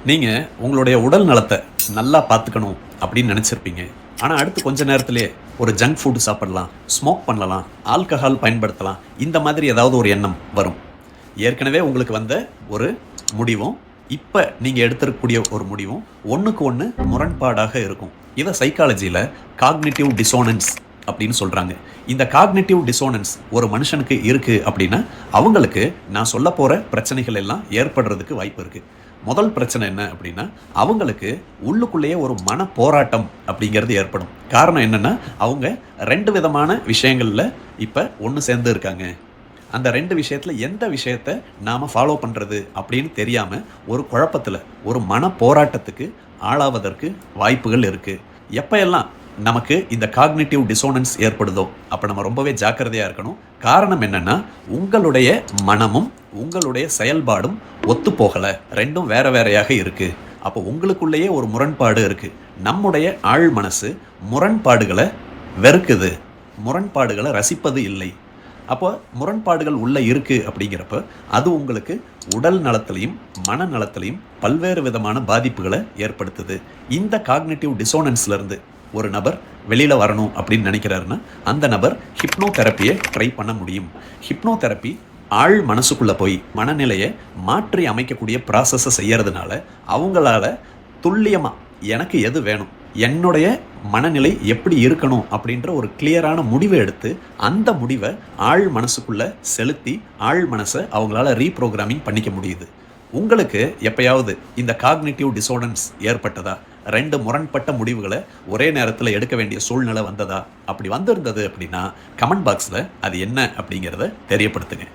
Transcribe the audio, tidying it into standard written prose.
நீங்கள் உங்களுடைய உடல் நலத்தை நல்லா பார்த்துக்கணும் அப்படின்னு நினச்சிருப்பீங்க. ஆனால் அடுத்து கொஞ்ச நேரத்திலே ஒரு ஜங்க் ஃபுட் சாப்பிடலாம், ஸ்மோக் பண்ணலாம், ஆல்கஹால் பயன்படுத்தலாம், இந்த மாதிரி ஏதாவது ஒரு எண்ணம் வரும். ஏற்கனவே உங்களுக்கு வந்த ஒரு முடிவும் இப்போ நீங்கள் எடுத்துருக்கக்கூடிய ஒரு முடிவும் ஒன்றுக்கு ஒன்று முரண்பாடாக இருக்கும். இதை சைக்காலஜியில் காக்னிட்டிவ் டிசோனன்ஸ் அப்படின்னு சொல்கிறாங்க. இந்த காக்னிட்டிவ் டிசோனன்ஸ் ஒரு மனுஷனுக்கு இருக்குது அப்படின்னா அவங்களுக்கு நான் சொல்ல போகிற பிரச்சனைகள் எல்லாம் ஏற்படுறதுக்கு வாய்ப்பு இருக்குது. முதல் பிரச்சனை என்ன அப்படின்னா அவங்களுக்கு உள்ளுக்குள்ளேயே ஒரு மன போராட்டம் அப்படிங்கிறது ஏற்படும். காரணம் என்னென்னா அவங்க ரெண்டு விதமான விஷயங்களில் இப்போ ஒன்று சேர்ந்து இருக்காங்க. அந்த ரெண்டு விஷயத்தில் எந்த விஷயத்தை நாம் ஃபாலோ பண்ணுறது அப்படின்னு தெரியாமல் ஒரு குழப்பத்தில் ஒரு மன போராட்டத்துக்கு ஆளாவதற்கு வாய்ப்புகள் இருக்குது. எப்போ எல்லாம் நமக்கு இந்த காக்னிட்டிவ் டிசோனன்ஸ் ஏற்படுதோ அப்போ நம்ம ரொம்பவே ஜாக்கிரதையாக இருக்கணும். காரணம் என்னென்னா உங்களுடைய மனமும் உங்களுடைய செயல்பாடும் ஒத்து போகலை, ரெண்டும் வேற வேறையாக இருக்குது. அப்போ உங்களுக்குள்ளேயே ஒரு முரண்பாடு இருக்குது. நம்முடைய ஆழ் மனசு முரண்பாடுகளை வெறுக்குது, முரண்பாடுகளை ரசிப்பது இல்லை. அப்போ முரண்பாடுகள் உள்ளே இருக்குது அப்படிங்கிறப்ப அது உங்களுக்கு உடல் நலத்திலையும் மனநலத்திலையும் பல்வேறு விதமான பாதிப்புகளை ஏற்படுத்துது. இந்த காக்னிட்டிவ் டிசோனன்ஸ்லேருந்து ஒரு நபர் வெளியில் வரணும் அப்படின்னு நினைக்கிறாருன்னா அந்த நபர் ஹிப்னோதெரப்பியை ட்ரை பண்ண முடியும். ஹிப்னோதெரப்பி ஆழ் மனசுக்குள்ளே போய் மனநிலையை மாற்றி அமைக்கக்கூடிய ப்ராசஸை செய்யறதுனால அவங்களால துல்லியமாக எனக்கு எது வேணும், என்னுடைய மனநிலை எப்படி இருக்கணும் அப்படின்ற ஒரு கிளியரான முடிவை எடுத்து அந்த முடிவை ஆழ் மனசுக்குள்ளே செலுத்தி ஆழ் மனசை அவங்களால ரீப்ரோக்ராமிங் பண்ணிக்க முடியுது. உங்களுக்கு எப்பயாவது இந்த காக்னிட்டிவ் டிசோனன்ஸ் ஏற்பட்டதா? ரெண்டு முரண்பட்ட முடிவுகளை ஒரே நேரத்தில் எடுக்க வேண்டிய சூழ்நிலை வந்ததா? அப்படி வந்திருந்தது அப்படின்னா கமெண்ட் பாக்ஸில் அது என்ன அப்படிங்கிறத தெரியப்படுத்துங்க.